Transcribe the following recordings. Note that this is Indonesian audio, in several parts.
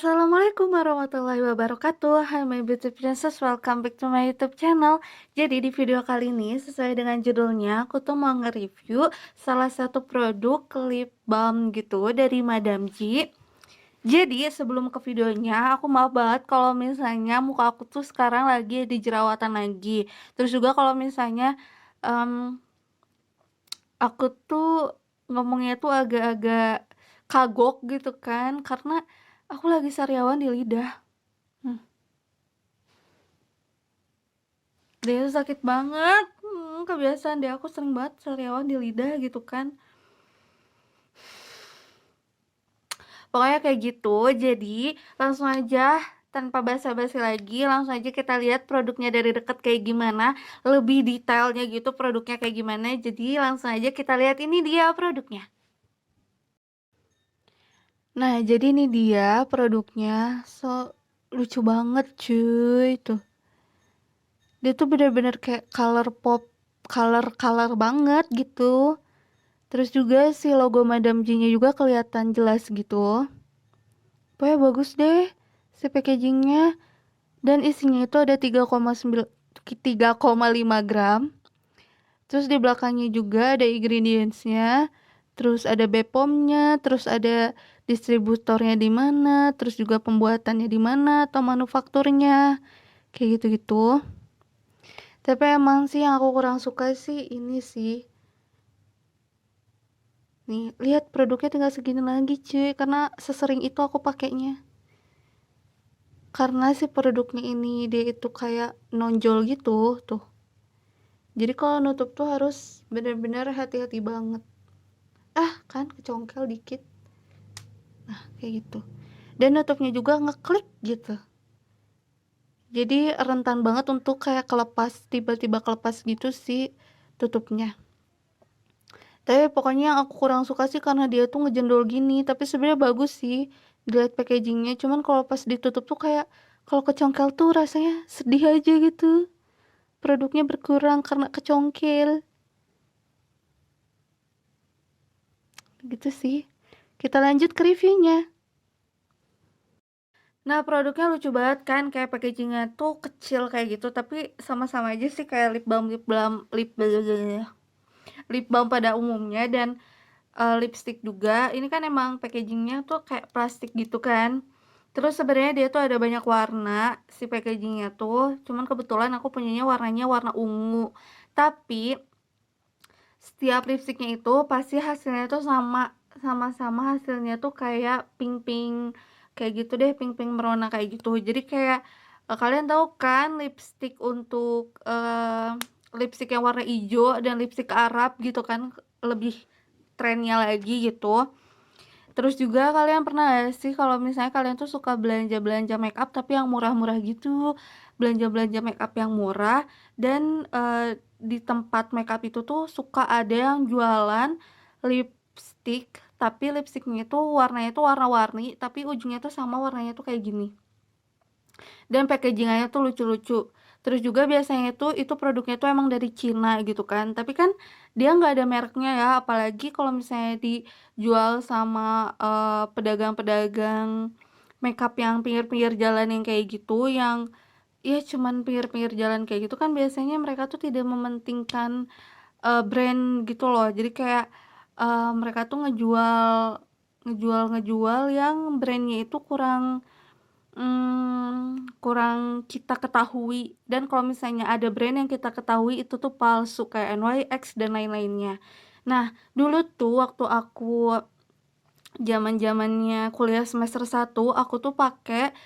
Assalamualaikum warahmatullahi wabarakatuh. Hai my beauty princess, welcome back to my YouTube channel. Jadi di video kali ini sesuai dengan judulnya, aku tuh mau nge-review salah satu produk lip balm gitu dari Madame G. Jadi sebelum ke videonya, aku maaf banget kalau misalnya muka aku tuh sekarang lagi di jerawatan lagi. Terus juga kalau misalnya em, aku tuh ngomongnya tuh agak-agak kagok gitu kan, karena aku lagi sariawan di lidah. Hmm, dia tuh sakit banget. Kebiasaan deh, aku sering banget sariawan di lidah gitu kan. Pokoknya kayak gitu. Jadi langsung aja tanpa basa-basi lagi, langsung aja kita lihat produknya dari dekat kayak gimana, lebih detailnya gitu produknya kayak gimana. Jadi langsung aja kita lihat, ini dia produknya. Nah, jadi ini dia produknya. Lucu banget cuy tuh. Dia tuh bener-bener kayak color pop, color banget gitu. Terus juga si logo Madame G-nya juga kelihatan jelas gitu. Pokoknya bagus deh si packagingnya. Dan isinya itu ada 3,5 gram. Terus di belakangnya juga ada ingredientsnya. Terus ada BPOM-nya, terus ada distributornya di mana, terus juga pembuatannya di mana atau manufakturnya. Kayak gitu-gitu. Tapi emang sih yang aku kurang suka sih ini sih. Nih, lihat produknya tinggal segini lagi cuy, karena sesering itu aku pakainya. Karena si produknya ini dia itu kayak nonjol gitu tuh. Jadi kalau nutup tuh harus bener-bener hati-hati banget. Kan kecongkel dikit. Nah, kayak gitu. Dan nutupnya juga ngeklik gitu. Jadi rentan banget untuk kayak kelepas, tiba-tiba kelepas gitu sih tutupnya. Tapi pokoknya yang aku kurang suka sih karena dia tuh ngejendol gini. Tapi sebenarnya bagus sih dilihat packagingnya. Cuman kalau pas ditutup tuh kayak kalau kecongkel tuh rasanya sedih aja gitu. Produknya berkurang karena kecongkel. Gitu sih. Kita lanjut ke reviewnya. Nah, produknya lucu banget kan, kayak packagingnya tuh kecil kayak gitu, tapi sama-sama aja sih kayak lip balm pada umumnya. Dan lipstick juga. Ini kan emang packagingnya tuh kayak plastik gitu kan. Terus sebenarnya dia tuh ada banyak warna si packagingnya tuh. Cuman kebetulan aku punyanya warnanya warna ungu. Tapi setiap lipstiknya itu pasti hasilnya tuh sama-sama hasilnya tuh kayak pink-pink kayak gitu deh, pink-pink merona kayak gitu. Jadi kayak kalian tahu kan lipstick yang warna hijau dan lipstick Arab gitu kan, lebih trennya lagi gitu. Terus juga kalian pernah gak sih kalau misalnya kalian tuh suka belanja-belanja make up tapi yang murah-murah gitu, belanja-belanja make up yang murah, dan di tempat make up itu tuh suka ada yang jualan lipstick, tapi lipstiknya itu warnanya tuh warna-warni tapi ujungnya tuh sama warnanya tuh kayak gini. Dan packagingnya tuh lucu-lucu. Terus juga biasanya itu produknya tuh emang dari Cina gitu kan, tapi kan dia nggak ada mereknya ya, apalagi kalau misalnya dijual sama pedagang-pedagang makeup yang pinggir-pinggir jalan yang kayak gitu, yang ya cuman pinggir-pinggir jalan kayak gitu kan, biasanya mereka tuh tidak mementingkan brand gitu loh. Jadi kayak mereka tuh ngejual yang brandnya itu kurang kita ketahui. Dan kalau misalnya ada brand yang kita ketahui itu tuh palsu kayak NYX dan lain-lainnya. Nah, dulu tuh waktu aku zaman-zamannya kuliah semester 1, aku tuh pakai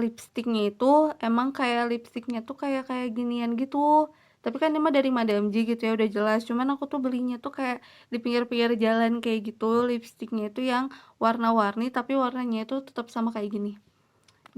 lipstiknya itu emang kayak lipstiknya tuh kayak kayak ginian gitu. Tapi kan ini mah dari Madame G gitu ya, udah jelas. Cuman aku tuh belinya tuh kayak di pinggir-pinggir jalan kayak gitu, lipstiknya itu yang warna-warni tapi warnanya itu tetap sama kayak gini.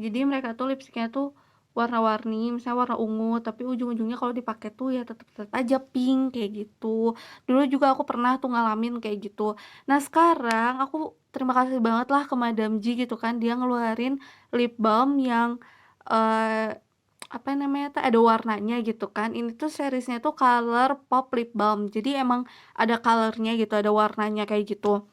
Jadi mereka tuh lipstiknya tuh warna-warni, misalnya warna ungu, tapi ujung-ujungnya kalau dipakai tuh ya tetap aja pink kayak gitu. Dulu juga aku pernah tuh ngalamin kayak gitu. Nah, sekarang aku terima kasih banget lah ke Madame G gitu kan, dia ngeluarin lip balm yang eh apa namanya tuh ada warnanya gitu kan. Ini tuh seriesnya tuh color pop lip balm. Jadi emang ada colornya gitu, ada warnanya kayak gitu.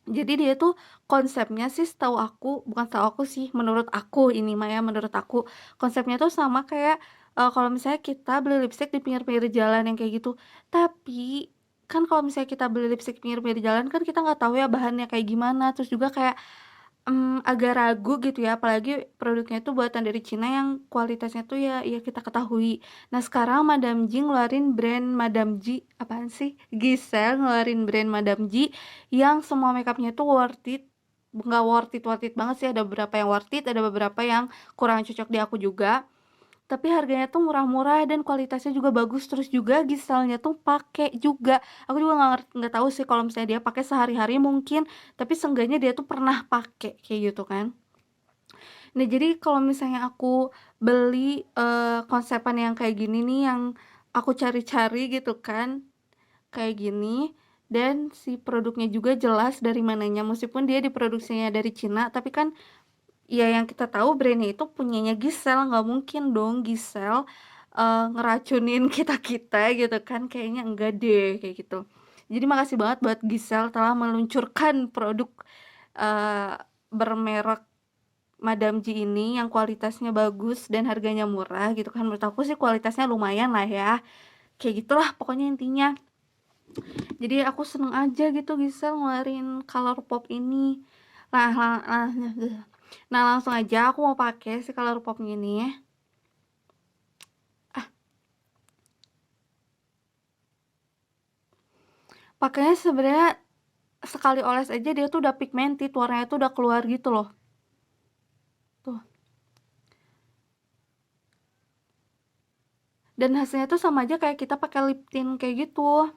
Jadi dia tuh konsepnya sih setahu aku, bukan setahu aku sih, menurut aku ini mah ya, menurut aku, konsepnya tuh sama kayak, kalau misalnya kita beli lipstik di pinggir-pinggir jalan yang kayak gitu. Tapi, kan kalau misalnya kita beli lipstik pinggir-pinggir jalan kan kita nggak tahu ya bahannya kayak gimana, terus juga kayak, agak ragu gitu ya, apalagi produknya itu buatan dari Cina yang kualitasnya tuh ya kita ketahui. Nah sekarang Madame G ngeluarin brand Madame G, apaan sih? Giselle ngeluarin brand Madame G yang semua makeupnya tuh worth it. Nggak worth it banget sih, ada beberapa yang worth it, ada beberapa yang kurang cocok di aku juga. Tapi harganya tuh murah-murah dan kualitasnya juga bagus, terus juga Giselle-nya tuh pakai juga. Aku juga nggak tahu sih kalau misalnya dia pakai sehari-hari mungkin, tapi seenggaknya dia tuh pernah pakai kayak gitu kan. Nah, jadi kalau misalnya aku beli konsepan yang kayak gini nih yang aku cari-cari gitu kan, kayak gini dan si produknya juga jelas dari mananya meskipun dia diproduksinya dari Cina, tapi kan ya yang kita tahu brandnya itu punyanya Giselle, nggak mungkin dong Giselle ngeracunin kita-kita gitu kan, kayaknya enggak deh kayak gitu. Jadi makasih banget buat Giselle telah meluncurkan produk eh, bermerek Madame G ini yang kualitasnya bagus dan harganya murah gitu kan. Menurut aku sih kualitasnya lumayan lah ya, kayak gitulah pokoknya intinya. Jadi aku seneng aja gitu Giselle ngeluarin color pop ini. Nah, nah langsung aja aku mau pakai si color popnya ini ya. Ah, pakainya sebenarnya sekali oles aja dia tuh udah pigmented, warnanya tuh udah keluar gitu loh. Tuh. Dan hasilnya tuh sama aja kayak kita pakai lip tint kayak gitu.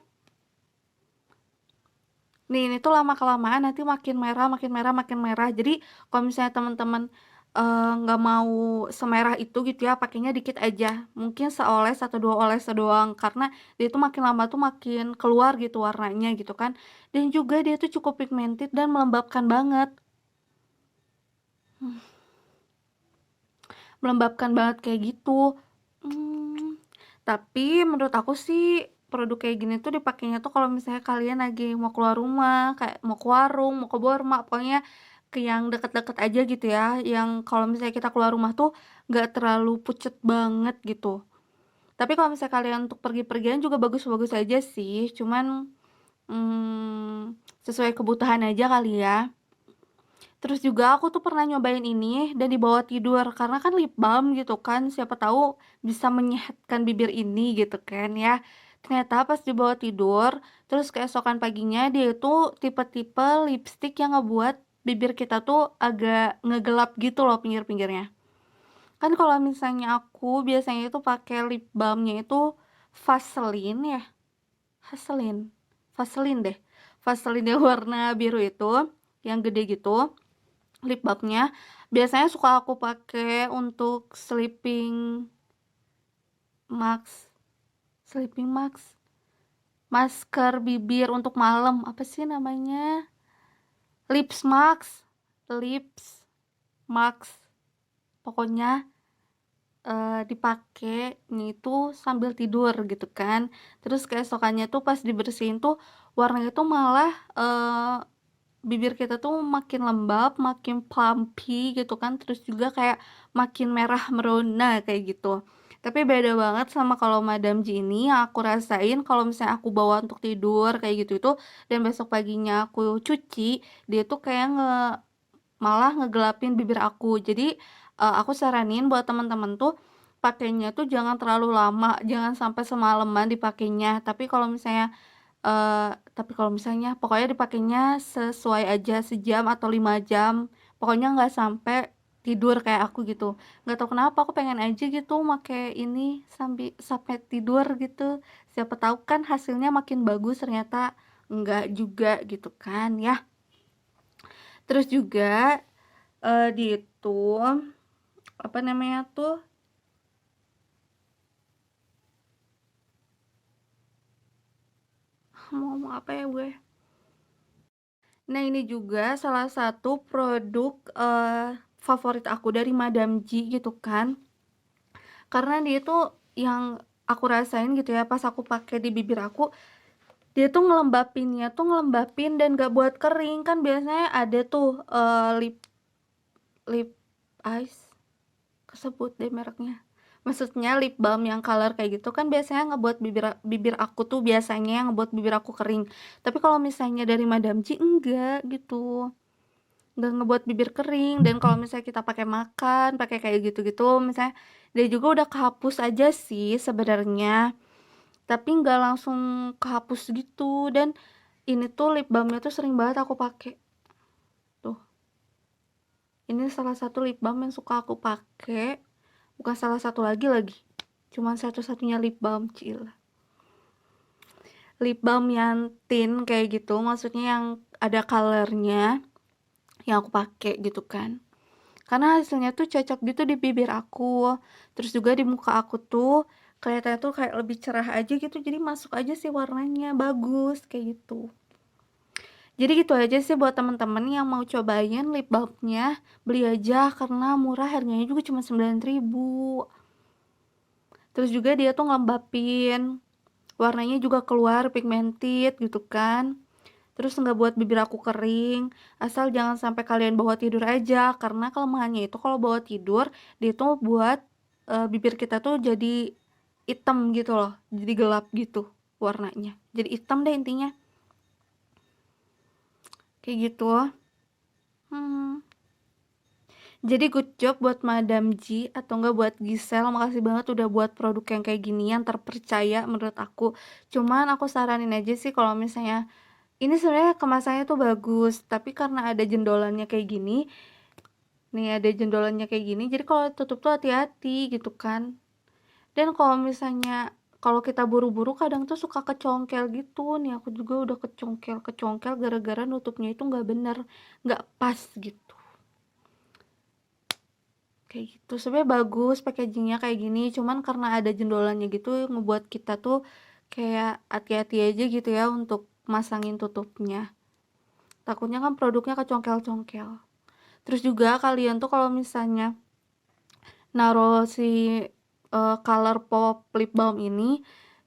Nih, ini tuh lama kelamaan nanti makin merah, makin merah, makin merah. Jadi kalau misalnya teman-teman nggak mau semerah itu gitu ya, pakainya dikit aja. Mungkin seoles atau dua oles doang, karena dia tuh makin lama tuh makin keluar gitu warnanya gitu kan. Dan juga dia tuh cukup pigmented dan melembabkan banget. Hmm, melembabkan banget kayak gitu. Hmm, tapi menurut aku sih produk kayak gini tuh dipakainya tuh kalau misalnya kalian lagi mau keluar rumah, kayak mau ke warung, mau ke Borma, pokoknya ke yang deket-deket aja gitu ya. Yang kalau misalnya kita keluar rumah tuh nggak terlalu pucet banget gitu. Tapi kalau misalnya kalian untuk pergi-pergian juga bagus-bagus aja sih. Cuman sesuai kebutuhan aja kali ya. Terus juga aku tuh pernah nyobain ini dan dibawa tidur karena kan lip balm gitu kan, siapa tahu bisa menyehatkan bibir ini gitu kan ya. Ternyata pas dibawa tidur, terus keesokan paginya dia itu tipe-tipe lipstick yang ngebuat bibir kita tuh agak ngegelap gitu loh pinggir-pinggirnya. Kan kalau misalnya aku biasanya itu pakai lip balmnya itu Vaseline ya, Vaseline, Vaseline deh, Vaseline yang warna biru itu, yang gede gitu lip balmnya biasanya suka aku pakai untuk sleeping mask, sleeping mask, masker bibir untuk malam, apa sih namanya, lips mask, lips mask, pokoknya dipakainya itu sambil tidur gitu kan. Terus keesokannya tuh pas dibersihin tuh warnanya tuh malah bibir kita tuh makin lembab, makin plumpy gitu kan, terus juga kayak makin merah merona kayak gitu. Tapi beda banget sama kalau Madam G ini yang aku rasain kalau misalnya aku bawa untuk tidur kayak gitu itu dan besok paginya aku cuci, dia tuh kayak malah ngegelapin bibir aku. Jadi aku saranin buat teman-teman tuh pakainya tuh jangan terlalu lama, jangan sampai semalaman dipakainya. Tapi kalau misalnya pokoknya dipakainya sesuai aja sejam atau 5 jam. Pokoknya nggak sampai tidur kayak aku gitu. Nggak tahu kenapa aku pengen aja gitu pakai ini sambil sampai tidur gitu. Siapa tahu kan hasilnya makin bagus, ternyata enggak juga gitu kan ya. Terus juga di itu apa namanya tuh, mau ngomong apa ya gue. Nah, ini juga salah satu produk favorit aku dari Madame G gitu kan. Karena dia tuh yang aku rasain gitu ya pas aku pakai di bibir aku, Dia tuh ngelembapin dan gak buat kering. Kan biasanya ada tuh lip lip ice, kesebut deh mereknya. Maksudnya lip balm yang color kayak gitu kan biasanya ngebuat bibir bibir aku tuh biasanya yang ngebuat bibir aku kering. Tapi kalau misalnya dari Madam G enggak gitu. Enggak ngebuat bibir kering, dan kalau misalnya kita pakai makan, pakai kayak gitu-gitu, misalnya dia juga udah kehapus aja sih sebenarnya, tapi nggak langsung kehapus gitu. Dan ini tuh lip balmnya tuh sering banget aku pakai. Tuh, ini salah satu lip balm yang suka aku pakai. Bukan salah satu lagi, cuman satu-satunya lip balm cil. Lip balm yang tint kayak gitu, maksudnya yang ada colornya, yang aku pakai gitu kan. Karena hasilnya tuh cocok gitu di bibir aku. Terus juga di muka aku tuh kelihatannya tuh kayak lebih cerah aja gitu. Jadi masuk aja sih warnanya, bagus kayak gitu. Jadi gitu aja sih buat temen-temen yang mau cobain lip balmnya, beli aja karena murah, harganya juga cuma 9.000. Terus juga dia tuh ngelembapin, warnanya juga keluar pigmented gitu kan. Terus nggak buat bibir aku kering. Asal jangan sampai kalian bawa tidur aja, karena kelemahannya itu kalau bawa tidur dia tuh buat bibir kita tuh jadi hitam gitu loh, jadi gelap gitu warnanya, jadi hitam deh intinya kayak gitu. hmm. Jadi good job buat Madam G atau enggak buat Gisel, makasih banget udah buat produk yang kayak gini yang terpercaya menurut aku. Cuman aku saranin aja sih kalau misalnya ini sebenarnya kemasannya tuh bagus, tapi karena ada jendolannya kayak gini, nih ada jendolannya kayak gini, jadi kalau tutup tuh hati-hati gitu kan. Dan kalau misalnya kalau kita buru-buru kadang tuh suka kecongkel gitu. Nih aku juga udah kecongkel gara-gara nutupnya itu nggak bener, nggak pas gitu. Kayak gitu. Sebenarnya bagus packagingnya kayak gini, cuman karena ada jendolannya gitu ngebuat kita tuh kayak hati-hati aja gitu ya untuk masangin tutupnya. Takutnya kan produknya kecongkel-congkel. Terus juga kalian tuh kalau misalnya naruh si color pop lip balm ini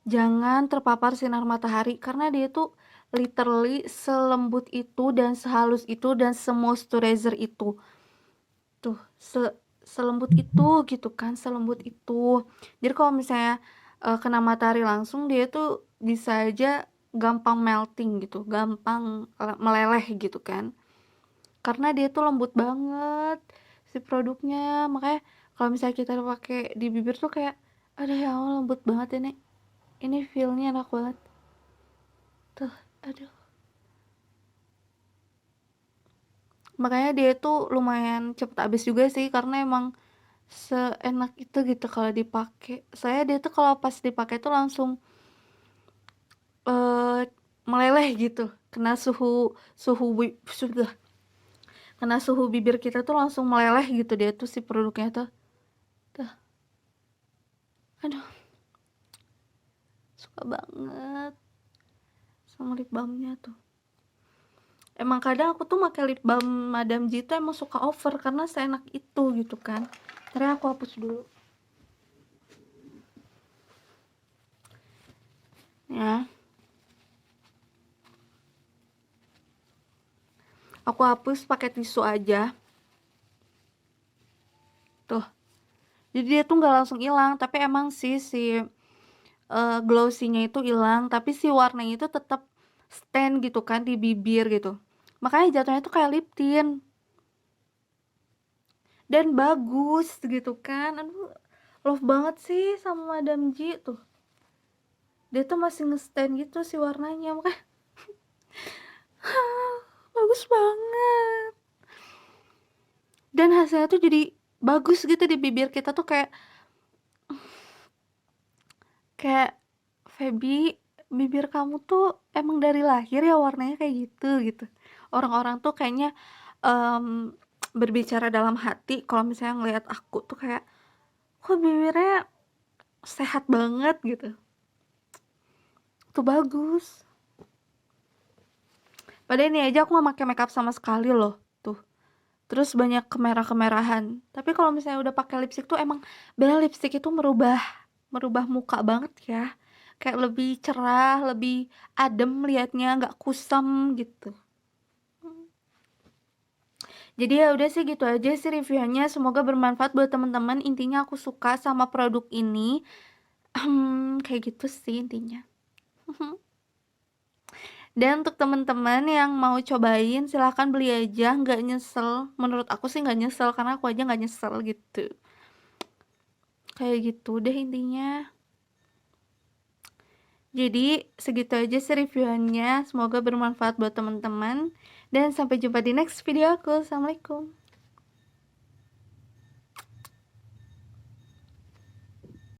jangan terpapar sinar matahari, karena dia tuh literally selembut itu dan sehalus itu dan semoisturizer itu tuh, selembut itu gitu kan, selembut itu. Jadi kalau misalnya kena matahari langsung dia tuh bisa aja gampang melting gitu, gampang meleleh gitu kan, karena dia tuh lembut banget si produknya. Makanya kalau misalnya kita pakai di bibir tuh kayak ada ya Allah, lembut banget ini feelnya enak banget tuh, aduh. Makanya dia tuh lumayan cepet habis juga sih, karena emang seenak itu gitu kalau dipakai. Saya dia tuh kalau pas dipakai tuh langsung eh meleleh gitu, kena suhu suhu sudah kena suhu bibir kita tuh langsung meleleh gitu dia tuh si produknya tuh. Tuh, aduh, suka banget sama lip balmnya tuh. Emang kadang aku tuh pakai lip balm Madam G tuh emang suka over karena seenak itu gitu kan. Ntar aku hapus dulu ya. Aku hapus pakai tisu aja tuh. Jadi dia tuh nggak langsung hilang, tapi emang sih si glossy-nya itu hilang, tapi si warnanya itu tetap stand gitu kan di bibir gitu. Makanya jatuhnya tuh kayak lip tint dan bagus gitu kan. Aduh, love banget sih sama Madam G tuh. Dia tuh masih nge-stand gitu si warnanya, makanya bagus banget. Dan hasilnya tuh jadi bagus gitu di bibir kita tuh kayak kayak Feby, bibir kamu tuh emang dari lahir ya warnanya kayak gitu gitu. Orang-orang tuh kayaknya em, berbicara dalam hati kalau misalnya ngelihat aku tuh kayak kok bibirnya sehat banget gitu. Tuh bagus. Padahal ini aja aku nggak pakai makeup sama sekali loh. Tuh. Terus banyak kemerah-kemerahan. Tapi kalau misalnya udah pakai lipstick tuh emang bener lipstick itu merubah merubah muka banget ya. kayak lebih cerah, lebih adem liatnya, nggak kusam gitu. Jadi ya udah sih gitu aja sih reviewnya, semoga bermanfaat buat teman-teman. Intinya aku suka sama produk ini, kayak gitu sih intinya. Dan untuk teman-teman yang mau cobain silahkan beli aja, nggak nyesel. Menurut aku sih nggak nyesel, karena aku aja nggak nyesel gitu. Kayak gitu deh intinya. Jadi segitu aja sih reviewnya, semoga bermanfaat buat teman-teman. Dan sampai jumpa di next video aku. Assalamualaikum.